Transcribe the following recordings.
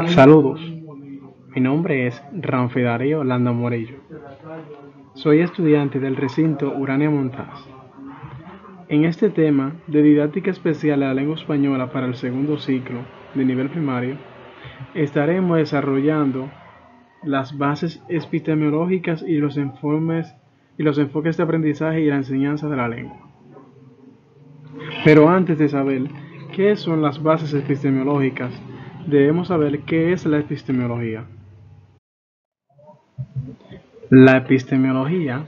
Saludos, mi nombre es Ranfi Darío Landa Morillo. Soy estudiante del recinto Urania Montaz. En este tema de didáctica especial de la lengua española para el segundo ciclo de nivel primario, estaremos desarrollando las bases epistemológicas y los enfoques de aprendizaje y la enseñanza de la lengua. Pero antes de saber qué son las bases epistemológicas, debemos saber qué es la epistemología. La epistemología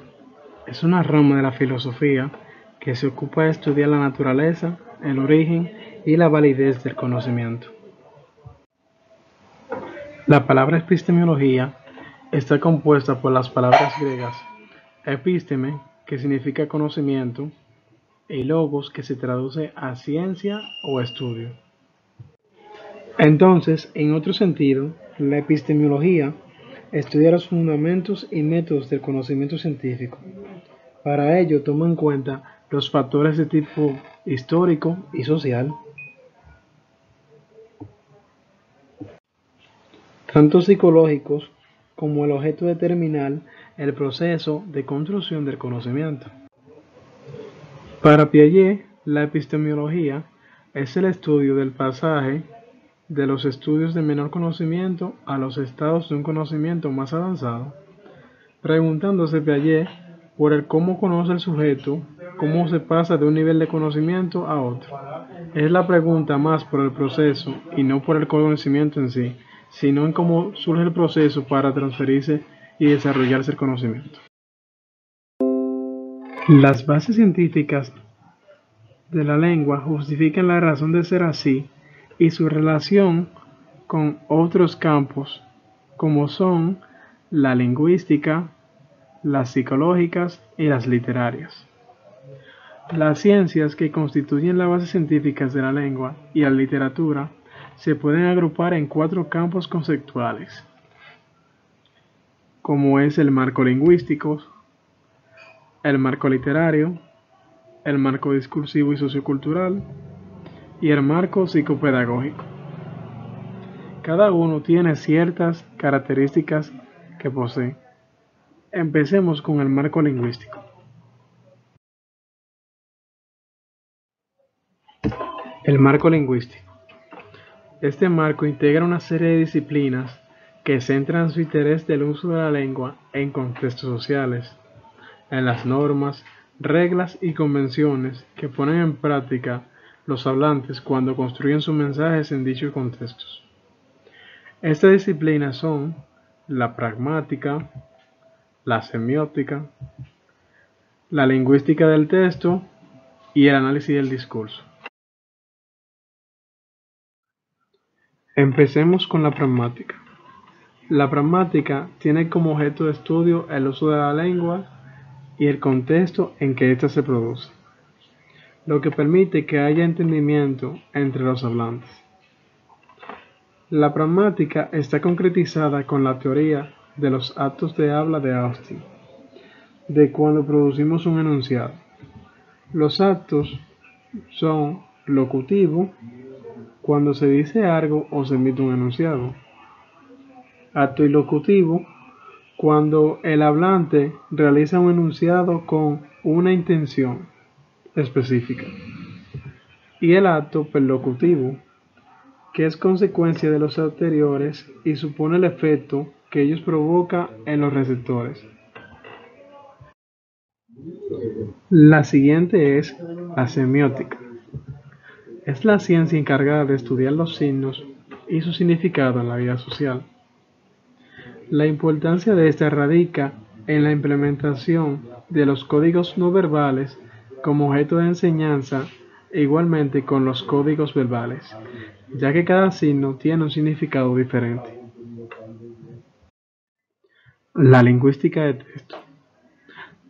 es una rama de la filosofía que se ocupa de estudiar la naturaleza, el origen y la validez del conocimiento. La palabra epistemología está compuesta por las palabras griegas episteme, que significa conocimiento, y logos, que se traduce a ciencia o estudio. Entonces, en otro sentido, la epistemología estudia los fundamentos y métodos del conocimiento científico. Para ello toma en cuenta los factores de tipo histórico y social, tanto psicológicos como el objeto determinar el proceso de construcción del conocimiento. Para Piaget, la epistemología es el estudio del pasaje de los estudios de menor conocimiento a los estados de un conocimiento más avanzado, preguntándose Piaget por el cómo conoce el sujeto, cómo se pasa de un nivel de conocimiento a otro. Es la pregunta más por el proceso y no por el conocimiento en sí, sino en cómo surge el proceso para transferirse y desarrollarse el conocimiento. Las bases científicas de la lengua justifican la razón de ser así y su relación con otros campos, como son la lingüística, las psicológicas y las literarias. Las ciencias que constituyen las bases científicas de la lengua y la literatura se pueden agrupar en 4 campos conceptuales, como es el marco lingüístico, el marco literario, el marco discursivo y sociocultural y el marco psicopedagógico. Cada uno tiene ciertas características que posee. Empecemos con el marco lingüístico. El marco lingüístico. Este marco integra una serie de disciplinas que centran su interés del uso de la lengua en contextos sociales, en las normas, reglas y convenciones que ponen en práctica los hablantes cuando construyen sus mensajes en dichos contextos. Estas disciplinas son la pragmática, la semiótica, la lingüística del texto y el análisis del discurso. Empecemos con la pragmática. La pragmática tiene como objeto de estudio el uso de la lengua y el contexto en que ésta se produce, lo que permite que haya entendimiento entre los hablantes. La pragmática está concretizada con la teoría de los actos de habla de Austin, de cuando producimos un enunciado. Los actos son locutivo, cuando se dice algo o se emite un enunciado. Acto ilocutivo, cuando el hablante realiza un enunciado con una intención específica. Y el acto perlocutivo, que es consecuencia de los anteriores y supone el efecto que ellos provocan en los receptores. La siguiente es la semiótica. Es la ciencia encargada de estudiar los signos y su significado en la vida social. La importancia de esta radica en la implementación de los códigos no verbales como objeto de enseñanza e igualmente con los códigos verbales, ya que cada signo tiene un significado diferente. La lingüística de texto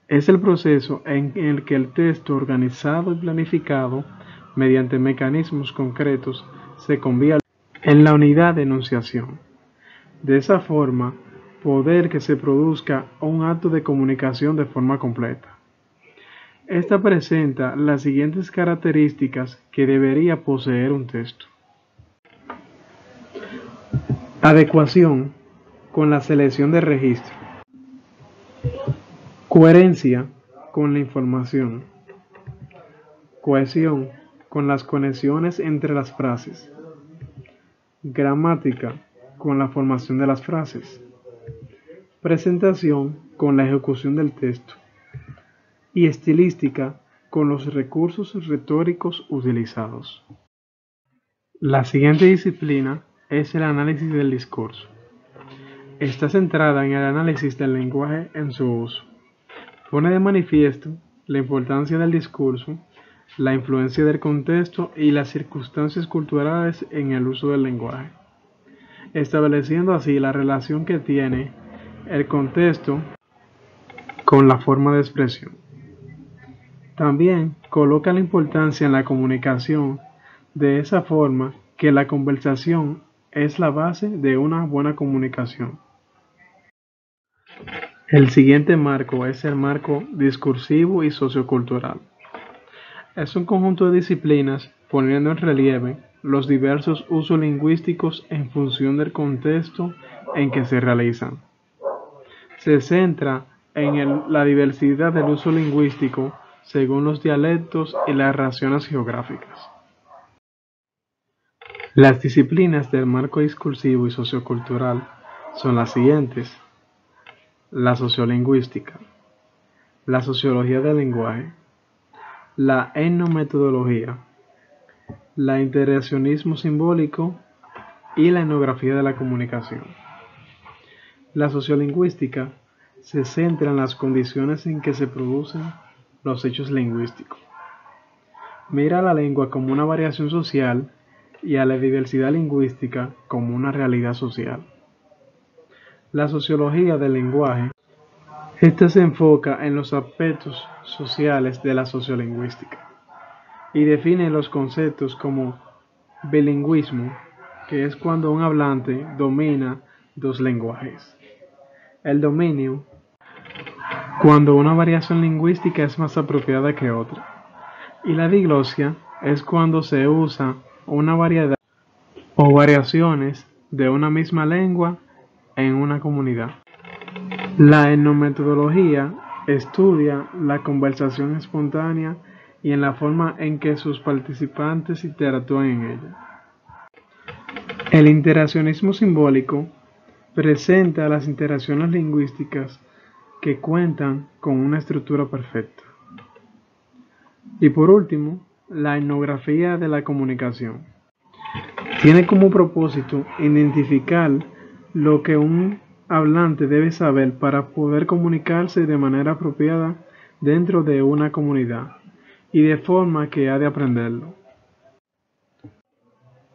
es el proceso en el que el texto organizado y planificado mediante mecanismos concretos se convierte en la unidad de enunciación. De esa forma, poder que se produzca un acto de comunicación de forma completa. Esta presenta las siguientes características que debería poseer un texto. Adecuación con la selección de registro. Coherencia con la información. Cohesión con las conexiones entre las frases. Gramática con la formación de las frases. Presentación con la ejecución del texto. Y estilística con los recursos retóricos utilizados. La siguiente disciplina es el análisis del discurso. Está centrada en el análisis del lenguaje en su uso. Pone de manifiesto la importancia del discurso, la influencia del contexto y las circunstancias culturales en el uso del lenguaje, estableciendo así la relación que tiene el contexto con la forma de expresión. También coloca la importancia en la comunicación de esa forma que la conversación es la base de una buena comunicación. El siguiente marco es el marco discursivo y sociocultural. Es un conjunto de disciplinas poniendo en relieve los diversos usos lingüísticos en función del contexto en que se realizan. Se centra en la diversidad del uso lingüístico según los dialectos y las regiones geográficas. Las disciplinas del marco discursivo y sociocultural son las siguientes: la sociolingüística, la sociología del lenguaje, la etnometodología, la interaccionismo simbólico y la etnografía de la comunicación. La sociolingüística se centra en las condiciones en que se producen los hechos lingüísticos. Mira a la lengua como una variación social y a la diversidad lingüística como una realidad social. La sociología del lenguaje, esta se enfoca en los aspectos sociales de la sociolingüística y define los conceptos como bilingüismo, que es cuando un hablante domina dos lenguajes; el dominio, cuando una variación lingüística es más apropiada que otra; y la diglosia es cuando se usa una variedad o variaciones de una misma lengua en una comunidad. La etnometodología estudia la conversación espontánea y en la forma en que sus participantes interactúan en ella. El interaccionismo simbólico presenta las interacciones lingüísticas que cuentan con una estructura perfecta. Y por último, la etnografía de la comunicación. Tiene como propósito identificar lo que un hablante debe saber para poder comunicarse de manera apropiada dentro de una comunidad y de forma que ha de aprenderlo.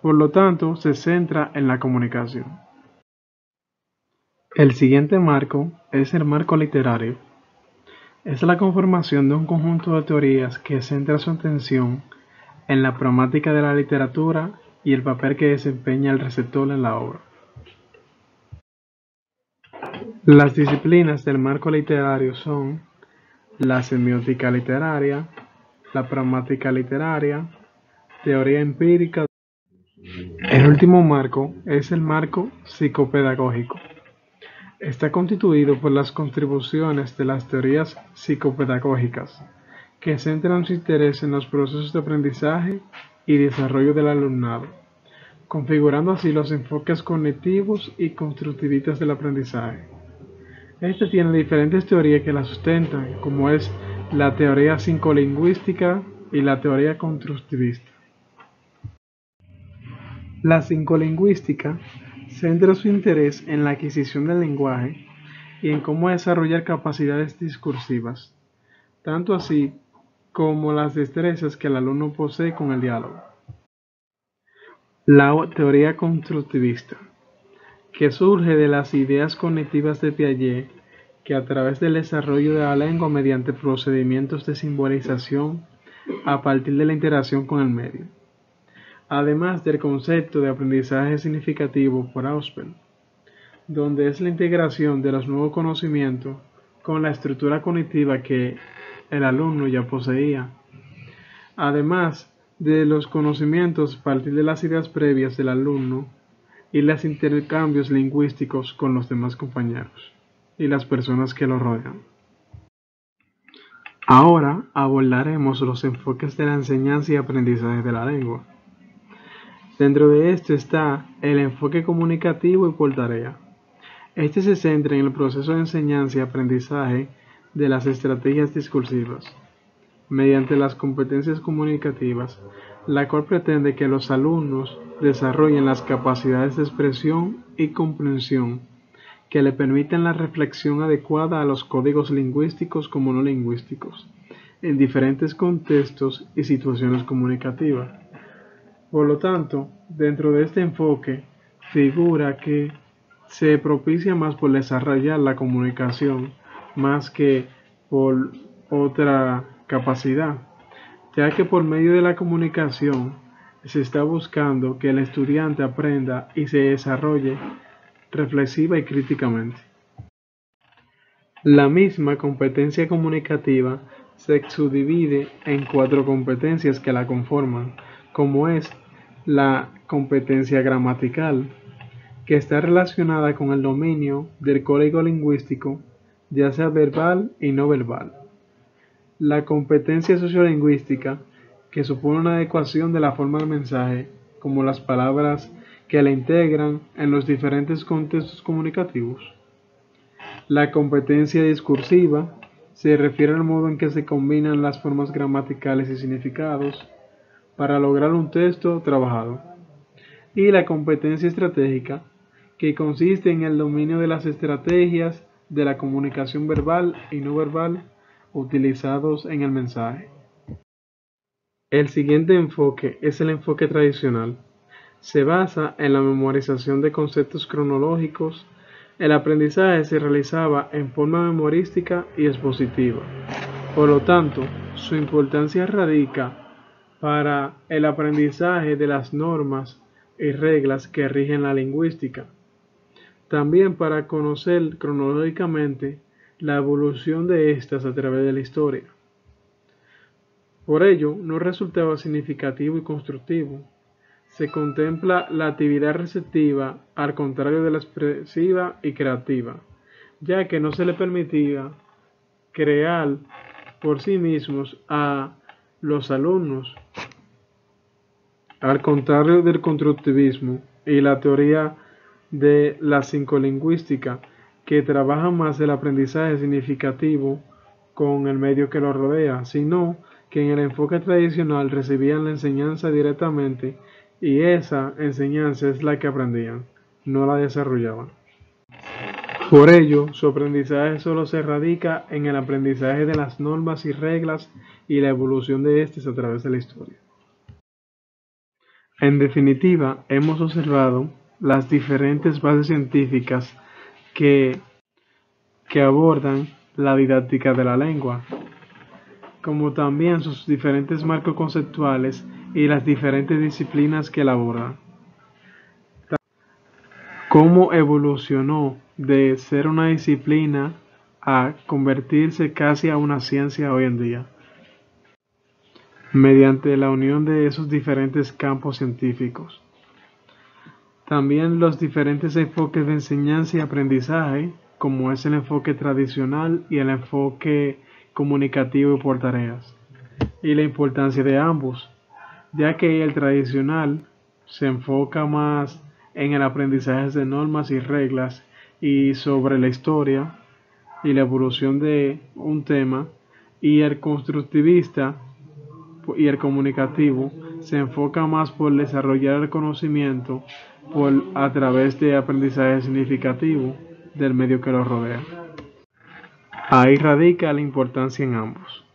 Por lo tanto, se centra en la comunicación. El siguiente marco es el marco literario. Es la conformación de un conjunto de teorías que centra su atención en la problemática de la literatura y el papel que desempeña el receptor en la obra. Las disciplinas del marco literario son la semiótica literaria, la pragmática literaria, teoría empírica. El último marco es el marco psicopedagógico. Está constituido por las contribuciones de las teorías psicopedagógicas, que centran su interés en los procesos de aprendizaje y desarrollo del alumnado, configurando así los enfoques cognitivos y constructivistas del aprendizaje. Este tiene diferentes teorías que la sustentan, como es la teoría psicolingüística y la teoría constructivista. La psicolingüística centra su interés en la adquisición del lenguaje y en cómo desarrollar capacidades discursivas, tanto así como las destrezas que el alumno posee con el diálogo. La teoría constructivista, que surge de las ideas cognitivas de Piaget, que a través del desarrollo de la lengua mediante procedimientos de simbolización a partir de la interacción con el medio, además del concepto de aprendizaje significativo por Auspex, donde es la integración de los nuevos conocimientos con la estructura cognitiva que el alumno ya poseía, además de los conocimientos a partir de las ideas previas del alumno y los intercambios lingüísticos con los demás compañeros y las personas que lo rodean. Ahora abordaremos los enfoques de la enseñanza y aprendizaje de la lengua. Dentro de esto está el enfoque comunicativo y por tarea. Este se centra en el proceso de enseñanza y aprendizaje de las estrategias discursivas, mediante las competencias comunicativas, la cual pretende que los alumnos desarrollen las capacidades de expresión y comprensión que le permiten la reflexión adecuada a los códigos lingüísticos como no lingüísticos, en diferentes contextos y situaciones comunicativas. Por lo tanto, dentro de este enfoque, figura que se propicia más por desarrollar la comunicación más que por otra capacidad, ya que por medio de la comunicación se está buscando que el estudiante aprenda y se desarrolle reflexiva y críticamente. La misma competencia comunicativa se subdivide en 4 competencias que la conforman, como es la competencia gramatical, que está relacionada con el dominio del código lingüístico, ya sea verbal y no verbal. La competencia sociolingüística, que supone una adecuación de la forma del mensaje, como las palabras que la integran en los diferentes contextos comunicativos. La competencia discursiva se refiere al modo en que se combinan las formas gramaticales y significados para lograr un texto trabajado. Y la competencia estratégica, que consiste en el dominio de las estrategias de la comunicación verbal y no verbal utilizados en el mensaje. El siguiente enfoque es el enfoque tradicional. Se basa en la memorización de conceptos cronológicos. El aprendizaje se realizaba en forma memorística y expositiva. Por lo tanto, su importancia radica para el aprendizaje de las normas y reglas que rigen la lingüística. También para conocer cronológicamente la evolución de estas a través de la historia. Por ello, no resultaba significativo y constructivo. Se contempla la actividad receptiva al contrario de la expresiva y creativa, ya que no se le permitía crear por sí mismos a los alumnos, al contrario del constructivismo y la teoría de la psicolingüística, que trabaja más el aprendizaje significativo con el medio que lo rodea, sino que en el enfoque tradicional recibían la enseñanza directamente y esa enseñanza es la que aprendían, no la desarrollaban. Por ello, su aprendizaje solo se radica en el aprendizaje de las normas y reglas y la evolución de estas a través de la historia. En definitiva, hemos observado las diferentes bases científicas que abordan la didáctica de la lengua, como también sus diferentes marcos conceptuales y las diferentes disciplinas que la abordan. Cómo evolucionó de ser una disciplina a convertirse casi a una ciencia hoy en día, mediante la unión de esos diferentes campos científicos. También los diferentes enfoques de enseñanza y aprendizaje, como es el enfoque tradicional y el enfoque comunicativo y por tareas, y la importancia de ambos, ya que el tradicional se enfoca más en el aprendizaje de normas y reglas y sobre la historia y la evolución de un tema, y el constructivista y el comunicativo se enfoca más por desarrollar el conocimiento a través de aprendizaje significativo del medio que lo rodea. Ahí radica la importancia en ambos.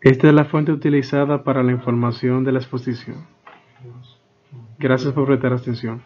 Esta es la fuente utilizada para la información de la exposición. Gracias por prestar atención.